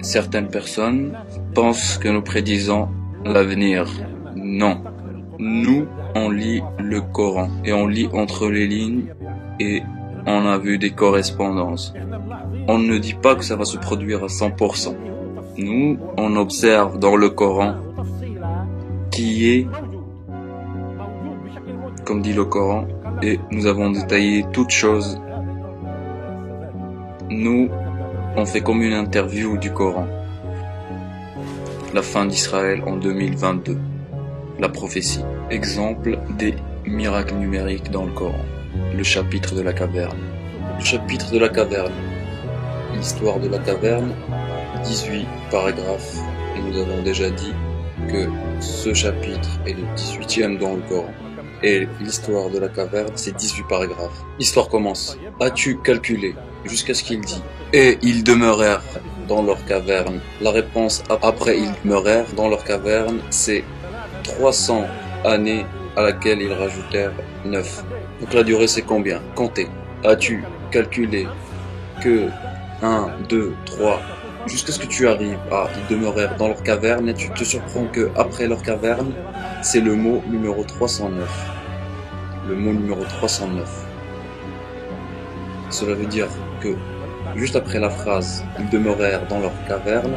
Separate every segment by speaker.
Speaker 1: Certaines personnes pensent que nous prédisons l'avenir. Non. Nous, on lit le Coran et on lit entre les lignes et on a vu des correspondances. On ne dit pas que ça va se produire à 100%. Nous, on observe dans le Coran qui est, comme dit le Coran, et nous avons détaillé toutes choses. Nous, on fait comme une interview du Coran. La fin d'Israël en 2022. La prophétie. Exemple des miracles numériques dans le Coran. Le chapitre de la caverne. Le chapitre de la caverne. L'histoire de la caverne, 18 paragraphes. Et nous avons déjà dit que ce chapitre est le 18e dans le Coran. Et l'histoire de la caverne, c'est 18 paragraphes. L'histoire commence. As-tu calculé jusqu'à ce qu'il dit? Et ils demeurèrent dans leur caverne. La réponse après ils demeurèrent dans leur caverne, c'est 300 années à laquelle ils rajoutèrent 9. Donc la durée c'est combien? Comptez. As-tu calculé que 1, 2, 3, jusqu'à ce que tu arrives à ils demeurèrent dans leur caverne et tu te surprends que après leur caverne, c'est le mot numéro 309. Le mot numéro 309. Cela veut dire que juste après la phrase « ils demeurèrent dans leur caverne »,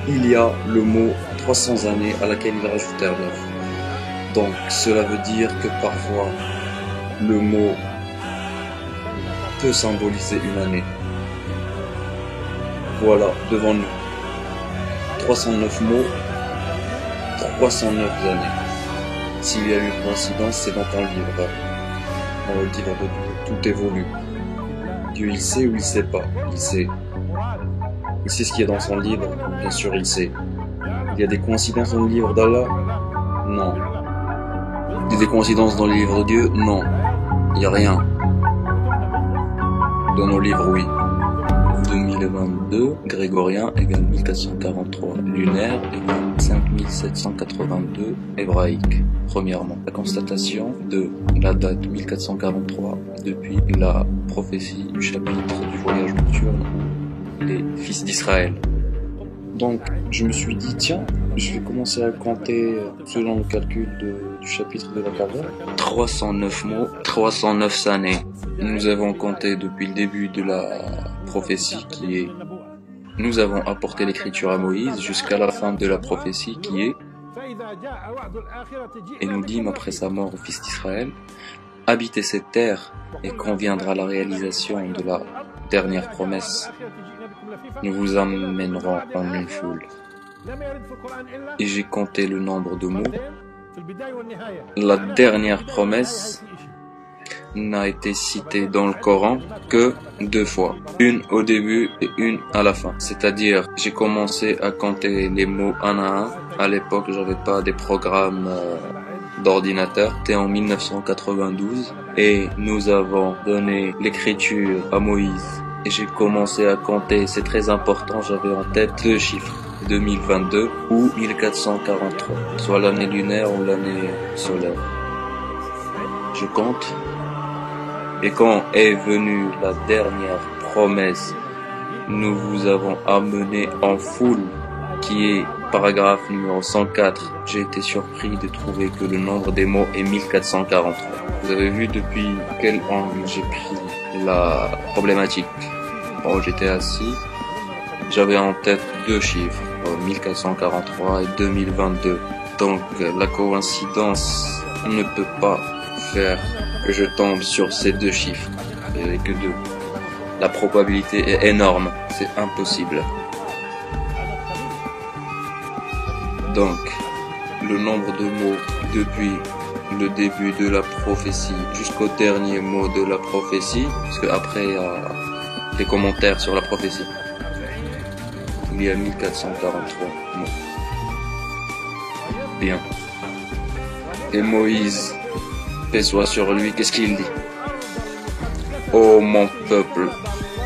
Speaker 1: il y a le mot 300 années à laquelle ils rajoutèrent 9. Donc cela veut dire que parfois le mot peut symboliser une année. Voilà, devant nous. 309 mots, 309 années. S'il y a une coïncidence, c'est dans ton livre. Dans le livre de Dieu, tout évolue. Dieu, il sait ou il sait pas? Il sait. Il sait ce qu'il y a dans son livre, bien sûr il sait. Il y a des coïncidences dans le livre d'Allah? Non. Il y a des coïncidences dans le livre de Dieu? Non. Il n'y a rien. Dans nos livres, oui. 2022, grégorien égale 1443, lunaire égale 5782, hébraïque. Premièrement, la constatation de la date 1443 depuis la prophétie du chapitre du voyage nocturne où les fils d'Israël. Donc, je me suis dit, tiens, je vais commencer à compter selon le calcul du chapitre de la caverne. 309 mots, 309 années. Nous avons compté depuis le début de la prophétie qui est... Nous avons apporté l'écriture à Moïse jusqu'à la fin de la prophétie qui est... Et nous dîmes après sa mort aux fils d'Israël, habitez cette terre et quand viendra la réalisation de la dernière promesse, nous vous amènerons en une foule. Et j'ai compté le nombre de mots. La dernière promesse n'a été citée dans le Coran que 2 fois. Une au début et une à la fin. C'est-à-dire, j'ai commencé à compter les mots un à un. À l'époque, j'avais pas des programmes d'ordinateur. C'était en 1992 et nous avons donné l'écriture à Moïse. Et j'ai commencé à compter, c'est très important, j'avais en tête 2 chiffres. 2022 ou 1443, soit l'année lunaire ou l'année solaire. Je compte. Et quand est venue la dernière promesse, nous vous avons amené en foule, qui est paragraphe numéro 104. J'ai été surpris de trouver que le nombre des mots est 1443. Vous avez vu depuis quel angle j'ai pris la problématique. Bon, j'étais assis, j'avais en tête 2 chiffres, 1443 et 2022. Donc la coïncidence ne peut pas faire que je tombe sur ces 2 chiffres. Il n'y avait que 2. La probabilité est énorme, c'est impossible. Donc, le nombre de mots depuis le début de la prophétie jusqu'au dernier mot de la prophétie, parce qu'après il y a des commentaires sur la prophétie. Il y a 1443 mots. Bien. Et Moïse, paix soit sur lui, qu'est-ce qu'il dit? Ô mon peuple,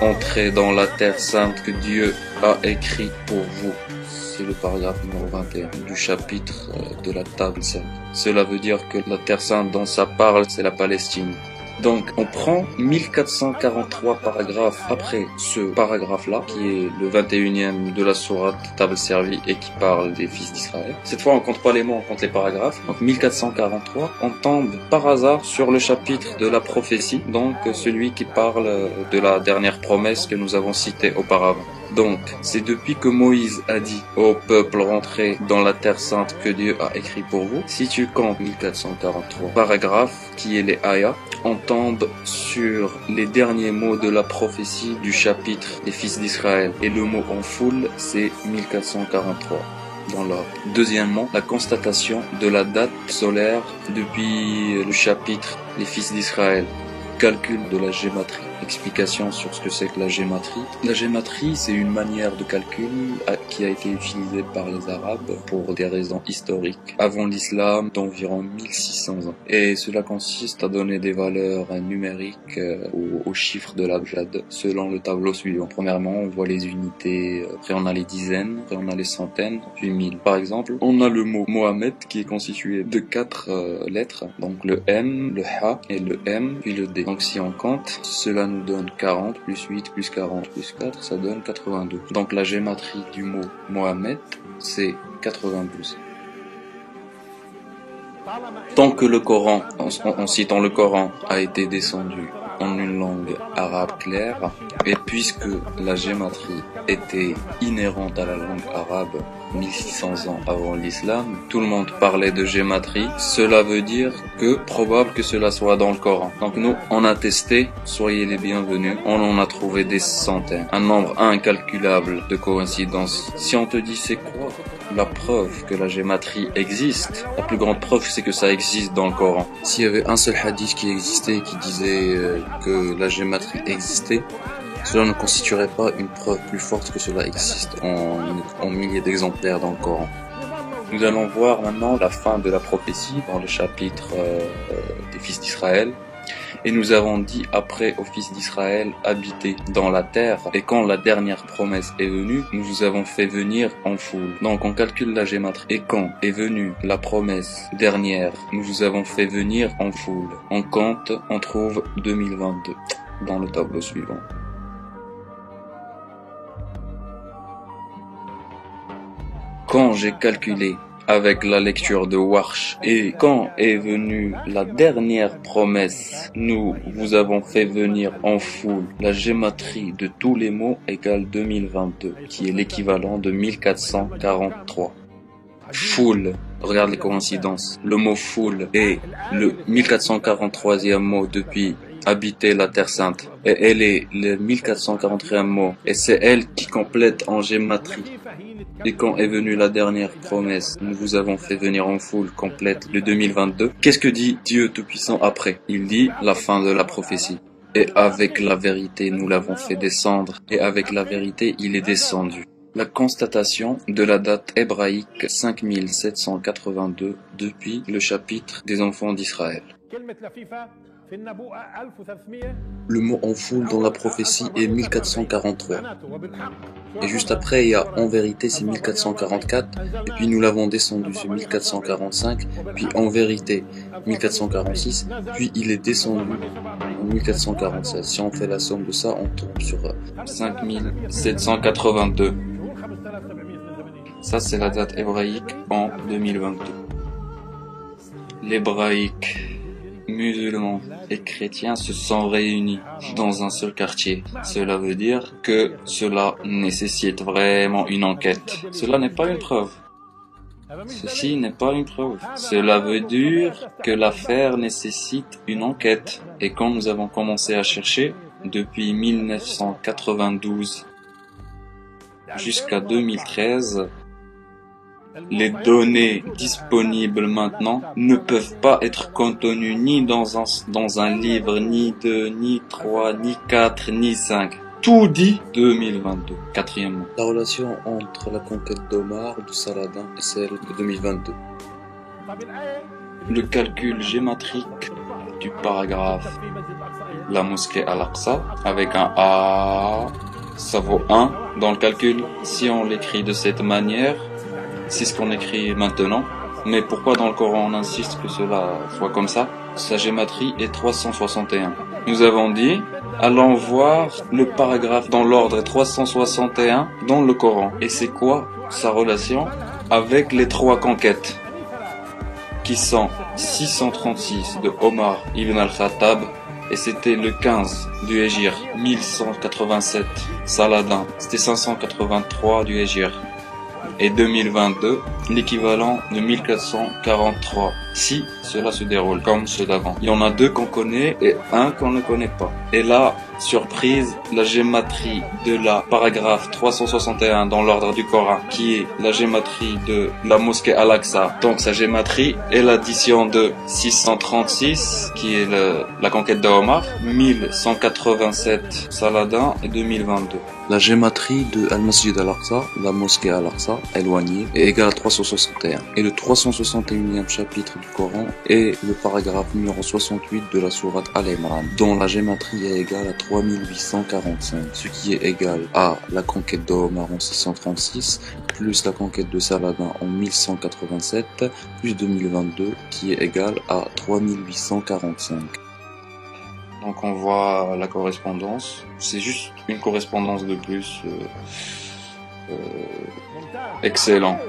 Speaker 1: entrez dans la terre sainte que Dieu a écrit pour vous. C'est le paragraphe numéro 21 du chapitre de la table sainte. Cela veut dire que la terre sainte dont ça parle, c'est la Palestine. Donc on prend 1443 paragraphes après ce paragraphe-là, qui est le 21e de la sourate Table Servie et qui parle des fils d'Israël. Cette fois on compte pas les mots, on compte les paragraphes. Donc 1443, on tombe par hasard sur le chapitre de la prophétie, donc celui qui parle de la dernière promesse que nous avons citée auparavant. Donc, c'est depuis que Moïse a dit au peuple rentrez dans la terre sainte que Dieu a écrit pour vous. Si tu comptes 1443 paragraphes, qui est les ayats, on tombe sur les derniers mots de la prophétie du chapitre des fils d'Israël. Et le mot en foule, c'est 1443. Dans l'ordre. Deuxièmement, la constatation de la date solaire depuis le chapitre les fils d'Israël. Calcul de la gématrie. Explication sur ce que c'est que la gématrie. La gématrie, c'est une manière de calcul qui a été utilisée par les Arabes pour des raisons historiques avant l'islam d'environ 1600 ans. Et cela consiste à donner des valeurs numériques aux chiffres de l'abjad selon le tableau suivant. Premièrement, on voit les unités, après on a les dizaines, après on a les centaines, puis 1000. Par exemple, on a le mot Mohamed qui est constitué de 4 lettres, donc le M, le H et le M, puis le D. Donc si on compte, cela nous donne 40 plus 8 plus 40 plus 4, ça donne 82. Donc la gématrie du mot Mohamed, c'est 92. Tant que le Coran, en citant le Coran, a été descendu en une langue arabe claire, et puisque la gématrie était inhérente à la langue arabe 1600 ans avant l'islam, tout le monde parlait de gématrie, cela veut dire que probable que cela soit dans le Coran. Donc nous, on a testé, soyez les bienvenus, on en a trouvé des centaines, un nombre incalculable de coïncidences. Si on te dit c'est quoi la preuve que la gématrie existe, la plus grande preuve c'est que ça existe dans le Coran. S'il y avait un seul hadith qui existait, qui disait que la gématrie existait, cela ne constituerait pas une preuve plus forte que cela existe en milliers d'exemplaires dans le Coran. Nous allons voir maintenant la fin de la prophétie dans le chapitre des fils d'Israël. Et nous avons dit après aux fils d'Israël habiter dans la terre, et quand la dernière promesse est venue, nous vous avons fait venir en foule. Donc on calcule la gématrie. Et quand est venue la promesse dernière, nous vous avons fait venir en foule. On compte, on trouve 2022 dans le tableau suivant. Quand j'ai calculé avec la lecture de Warsh et quand est venue la dernière promesse, nous vous avons fait venir en foule. La gématrie de tous les mots égale 2022, qui est l'équivalent de 1443. Foule, regarde les coïncidences. Le mot foule est le 1443e mot depuis habiter la Terre Sainte. Et elle est le 1443e mot. Et c'est elle qui complète en gématrie. Et quand est venue la dernière promesse, nous vous avons fait venir en foule complète le 2022. Qu'est-ce que dit Dieu Tout-Puissant après? Il dit la fin de la prophétie. Et avec la vérité, nous l'avons fait descendre. Et avec la vérité, il est descendu. La constatation de la date hébraïque 5782 depuis le chapitre des enfants d'Israël. Le mot en foule dans la prophétie est 1443. Et juste après, il y a en vérité, c'est 1444. Et puis nous l'avons descendu, c'est 1445. Puis en vérité, 1446. Puis il est descendu en 1447. Si on fait la somme de ça, on tombe sur 5782. Ça, c'est la date hébraïque en 2022. L'hébraïque musulmans et chrétiens se sont réunis dans un seul quartier. Cela veut dire que cela nécessite vraiment une enquête. Cela n'est pas une preuve. Ceci n'est pas une preuve. Cela veut dire que l'affaire nécessite une enquête. Et quand nous avons commencé à chercher, depuis 1992 jusqu'à 2013, les données disponibles maintenant ne peuvent pas être contenues ni dans un livre, ni 2, ni 3, ni 4, ni 5. Tout dit 2022. Quatrièmement, la relation entre la conquête d'Omar, de Saladin et celle de 2022. Le calcul gématrique du paragraphe la mosquée Al-Aqsa avec un A, ça vaut 1 dans le calcul. Si on l'écrit de cette manière, c'est ce qu'on écrit maintenant. Mais pourquoi dans le Coran on insiste que cela soit comme ça? Sa gématrie est 361. Nous avons dit, allons voir le paragraphe dans l'ordre 361 dans le Coran. Et c'est quoi sa relation avec les trois conquêtes qui sont 636 de Omar ibn al-Khattab, et c'était le 15 du Hégire, 1187 Saladin, c'était 583 du Hégire, et 2022 l'équivalent de 1443. Si cela se déroule comme ceux d'avant. Il y en a deux qu'on connaît et un qu'on ne connaît pas. Et là, surprise, la gématrie de la paragraphe 361 dans l'ordre du Coran, qui est la gématrie de la mosquée Al-Aqsa. Donc sa gématrie est l'addition de 636, qui est la conquête d'Omar, 1187 Saladin et 2022. La gématrie de Al-Masjid Al-Aqsa, la mosquée Al-Aqsa, éloignée, est égale à 361. Et le 361e chapitre du Coran est le paragraphe numéro 68 de la sourate Al-Imran, dont la gématrie est égale à 3845, ce qui est égal à la conquête d'Omar en 636, plus la conquête de Saladin en 1187, plus 2022, qui est égal à 3845. Donc on voit la correspondance, c'est juste une correspondance de plus, excellent.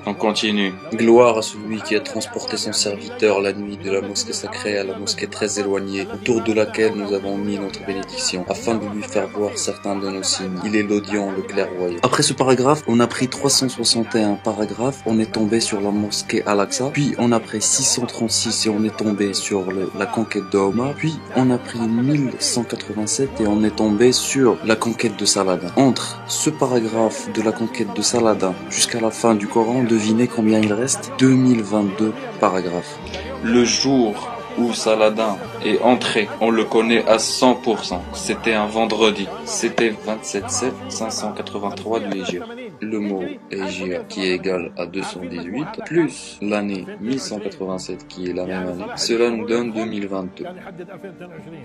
Speaker 1: On continue. Gloire à celui qui a transporté son serviteur la nuit de la mosquée sacrée à la mosquée très éloignée, autour de laquelle nous avons mis notre bénédiction, afin de lui faire voir certains de nos signes. Il est l'audient, le clairvoyant. Après ce paragraphe, on a pris 361 paragraphes, on est tombé sur la mosquée Al-Aqsa, puis on a pris 636 et on est tombé sur la conquête d'Omar, puis on a pris 1187 et on est tombé sur la conquête de Saladin. Entre ce paragraphe de la conquête de Saladin jusqu'à la fin du Coran, devinez combien il reste? 2022 paragraphes. Le jour où Saladin est entré, on le connaît à 100%. C'était un vendredi. C'était 27/7/583 du Hégire. Le mot Hégire qui est égal à 218, plus l'année 1187 qui est la même année, cela nous donne 2022.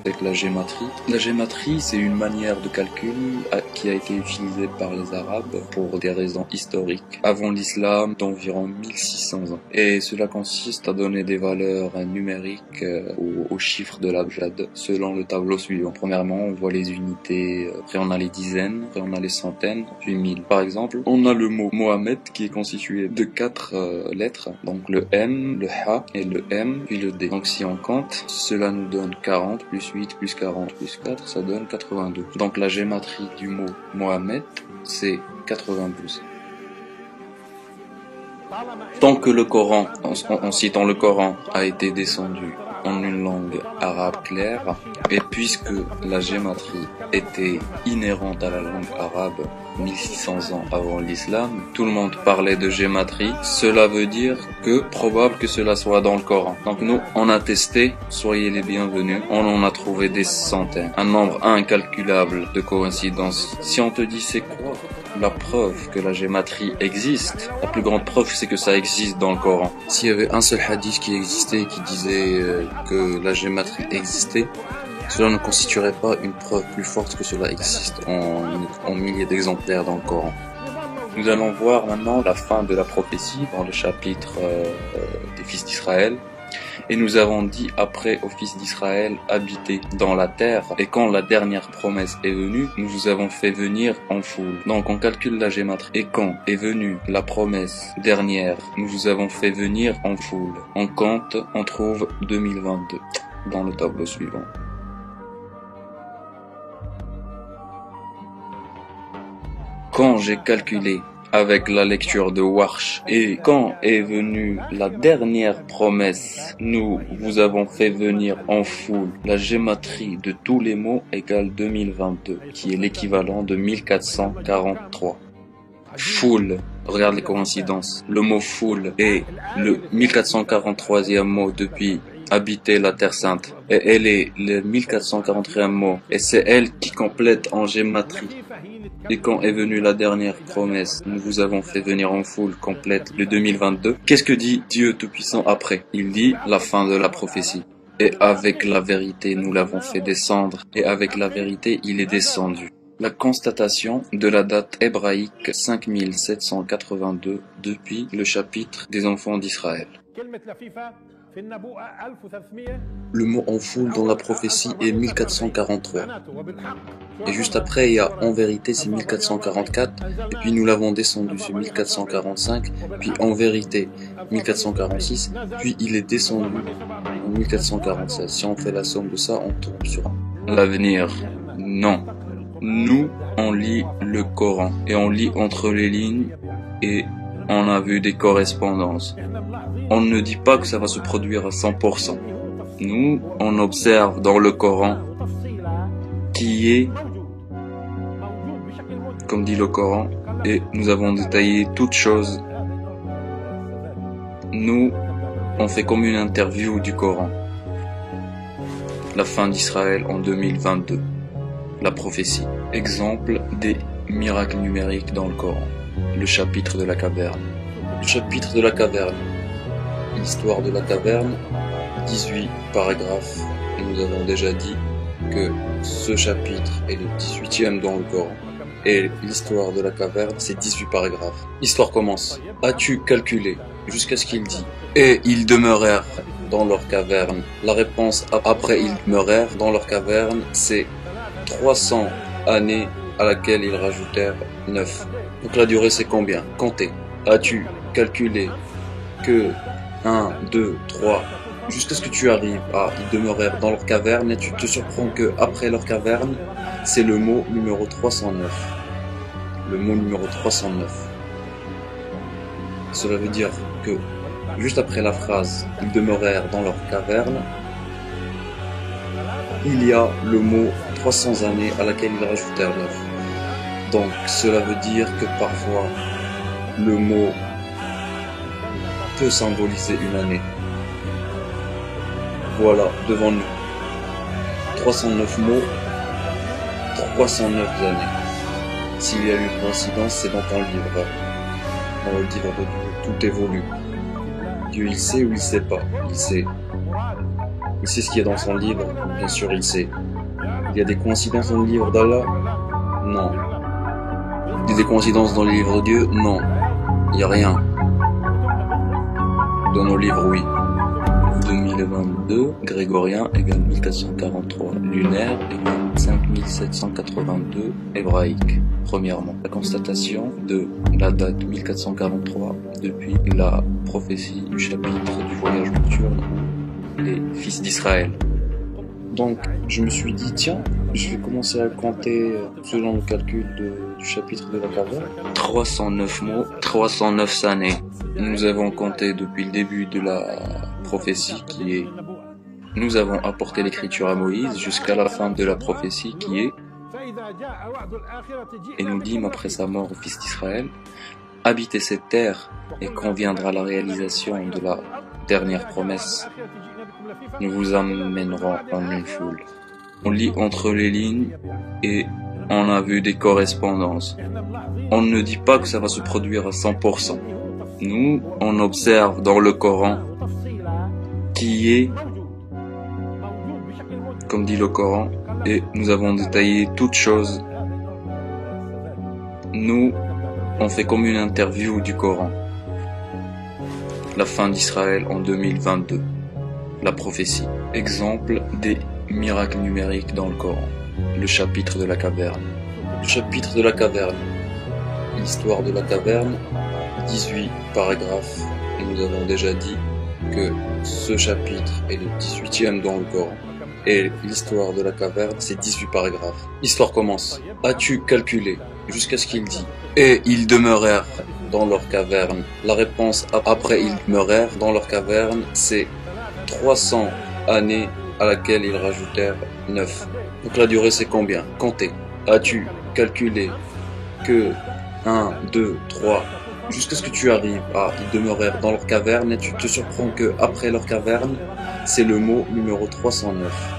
Speaker 1: Avec la gématrie. La gématrie, c'est une manière de calcul qui a été utilisée par les Arabes pour des raisons historiques avant l'islam d'environ 1600 ans. Et cela consiste à donner des valeurs numériques aux chiffres de l'abjad selon le tableau suivant. Premièrement, on voit les unités, après on a les dizaines, après on a les centaines, puis 1000. Par exemple, on a le mot Mohamed qui est constitué de 4 lettres, donc le M, le H et le M, puis le D. Donc si on compte, cela nous donne 40 plus 8 plus 40 plus 4, ça donne 82. Donc la gématrie du mot Mohamed, c'est 92. Tant que le Coran, en citant le Coran, a été descendu en une langue arabe claire, et puisque la gématrie était inhérente à la langue arabe 1600 ans avant l'islam, tout le monde parlait de gématrie, cela veut dire que probable que cela soit dans le Coran. Donc nous, on a testé, soyez les bienvenus, on en a trouvé des centaines, un nombre incalculable de coïncidences. Si on te dit c'est quoi la preuve que la gématrie existe, la plus grande preuve c'est que ça existe dans le Coran. S'il y avait un seul hadith qui existait et qui disait que la gématrie existait, cela ne constituerait pas une preuve plus forte que cela existe en milliers d'exemplaires dans le Coran. Nous allons voir maintenant la fin de la prophétie dans le chapitre des fils d'Israël. Et nous avons dit après aux fils d'Israël habiter dans la terre, et quand la dernière promesse est venue, nous vous avons fait venir en foule. Donc on calcule la gématrie. Et quand est venue la promesse dernière, nous vous avons fait venir en foule. On compte, on trouve 2022 dans le tableau suivant. Quand j'ai calculé avec la lecture de Warsh, et quand est venue la dernière promesse, nous vous avons fait venir en foule, la gématrie de tous les mots égale 2022, qui est l'équivalent de 1443. Foule, regarde les coïncidences, le mot foule est le 1443e mot depuis habiter la Terre Sainte, et elle est le 1443e mot, et c'est elle qui complète en gématrie. Et quand est venue la dernière promesse, nous vous avons fait venir en foule complète le 2022. Qu'est-ce que dit Dieu Tout-Puissant après? Il dit la fin de la prophétie. Et avec la vérité, nous l'avons fait descendre. Et avec la vérité, il est descendu. La constatation de la date hébraïque 5782 depuis le chapitre des enfants d'Israël. Le mot en foule dans la prophétie est 1443. Et juste après, il y a en vérité, c'est 1444. Et puis nous l'avons descendu sur 1445. Puis en vérité, 1446. Puis il est descendu en 1446. Si on fait la somme de ça, on tombe sur l'avenir. Non. Nous, on lit le Coran. Et on lit entre les lignes. Et on a vu des correspondances. On ne dit pas que ça va se produire à 100%. Nous, on observe dans le Coran qui est, comme dit le Coran, et nous avons détaillé toutes choses. Nous, on fait comme une interview du Coran. La fin d'Israël en 2022. La prophétie. Exemple des miracles numériques dans le Coran. Le chapitre de la caverne. Le chapitre de la caverne. L'histoire de la caverne, 18 paragraphes. Et nous avons déjà dit que ce chapitre est le 18e dans le Coran. Et l'histoire de la caverne, c'est 18 paragraphes. L'histoire commence. As-tu calculé jusqu'à ce qu'il dit? Et ils demeurèrent dans leur caverne. La réponse après ils demeurèrent dans leur caverne, c'est 300 années à laquelle ils rajoutèrent 9. Donc la durée c'est combien? Comptez. As-tu calculé que 1, 2, 3, jusqu'à ce que tu arrives à ils demeurèrent dans leur caverne et tu te surprends que après leur caverne, c'est le mot numéro 309. Le mot numéro 309. Cela veut dire que juste après la phrase ils demeurèrent dans leur caverne, il y a le mot 300 années à laquelle ils rajoutèrent 9. Donc cela veut dire que parfois le mot peut symboliser une année. Voilà, devant nous. 309 mots, 309 années. S'il y a une coïncidence, c'est dans ton livre. Dans le livre de Dieu, tout évolue. Dieu, il sait ou il sait pas? Il sait. Il sait ce qu'il y a dans son livre, bien sûr, il sait. Il y a des coïncidences dans le livre d'Allah? Non. Il y a des coïncidences dans le livre de Dieu? Non. Il n'y a rien. Dans nos livres, oui. 2022, grégorien égale 1443, lunaire égale 5782, hébraïque. Premièrement, la constatation de la date 1443 depuis la prophétie du chapitre du voyage nocturne où les fils d'Israël. Donc, je me suis dit, tiens, je vais commencer à compter selon le calcul du chapitre de la caverne. 309 mots, 309 années. Nous avons compté depuis le début de la prophétie qui est... Nous avons apporté l'écriture à Moïse jusqu'à la fin de la prophétie qui est... Et nous dîmes après sa mort aux fils d'Israël, habitez cette terre et quand viendra la réalisation de la dernière promesse, nous vous amènerons en une foule. On lit entre les lignes et on a vu des correspondances. On ne dit pas que ça va se produire à 100%. Nous, on observe dans le Coran qui est, comme dit le Coran, et nous avons détaillé toutes choses. Nous, on fait comme une interview du Coran. La fin d'Israël en 2022. La prophétie. Exemple des miracles numériques dans le Coran. Le chapitre de la caverne. Le chapitre de la caverne. L'histoire de la caverne, 18 paragraphes. Et nous avons déjà dit que ce chapitre est le 18e dans le Coran. Et l'histoire de la caverne, c'est 18 paragraphes. L'histoire commence. As-tu calculé jusqu'à ce qu'il dit? Et ils demeurèrent dans leur caverne. La réponse après ils demeurèrent dans leur caverne, c'est 300 années à laquelle ils rajoutèrent 9. Donc la durée c'est combien? Comptez. As-tu calculé que 1, 2, 3, jusqu'à ce que tu arrives à ils demeurèrent dans leur caverne et tu te surprends que après leur caverne, c'est le mot numéro 309.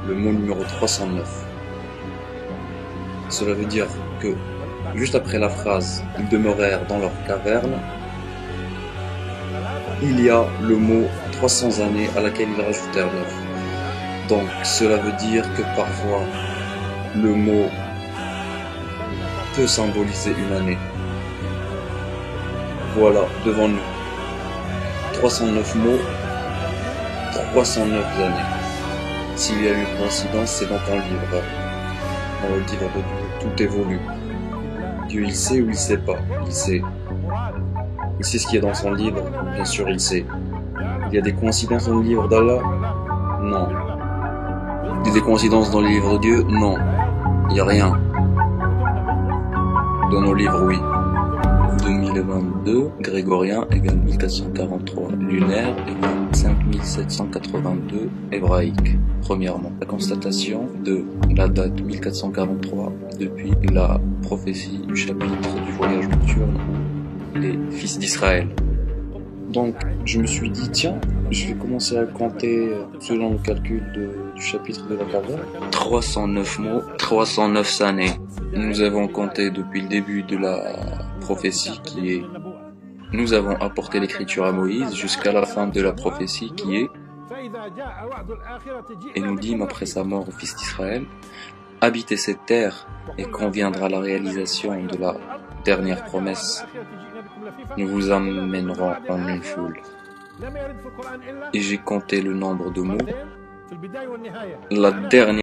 Speaker 1: Le mot numéro 309. Cela veut dire que juste après la phrase ils demeurèrent dans leur caverne, il y a le mot 300 années à laquelle ils rajoutèrent 9. Donc cela veut dire que parfois le mot peut symboliser une année. Voilà, devant nous, 309 mots, 309 années. S'il y a une coïncidence, c'est dans ton livre. Dans le livre de Dieu, tout évolue. Dieu, il sait ou il sait pas? Il sait. Il sait ce qu'il y a dans son livre, bien sûr il sait. Il y a des coïncidences dans le livre d'Allah? Non. Il y a des coïncidences dans le livre de Dieu? Non. Il n'y a rien. Dans nos livres, oui. 2022, grégorien égale 1443, lunaire égale 5782, hébraïque. Premièrement, la constatation de la date 1443 depuis la prophétie du chapitre du voyage nocturne où les fils d'Israël. Donc, je me suis dit, tiens, je vais commencer à compter selon le calcul du chapitre de la Kabbale. 309 mots, 309 années. Nous avons compté depuis le début de la prophétie qui est... Nous avons apporté l'écriture à Moïse jusqu'à la fin de la prophétie qui est... Et nous dîmes après sa mort aux fils d'Israël, habitez cette terre et quand viendra la réalisation de la dernière promesse, nous vous amènerons en une foule. Et j'ai compté le nombre de mots. La dernière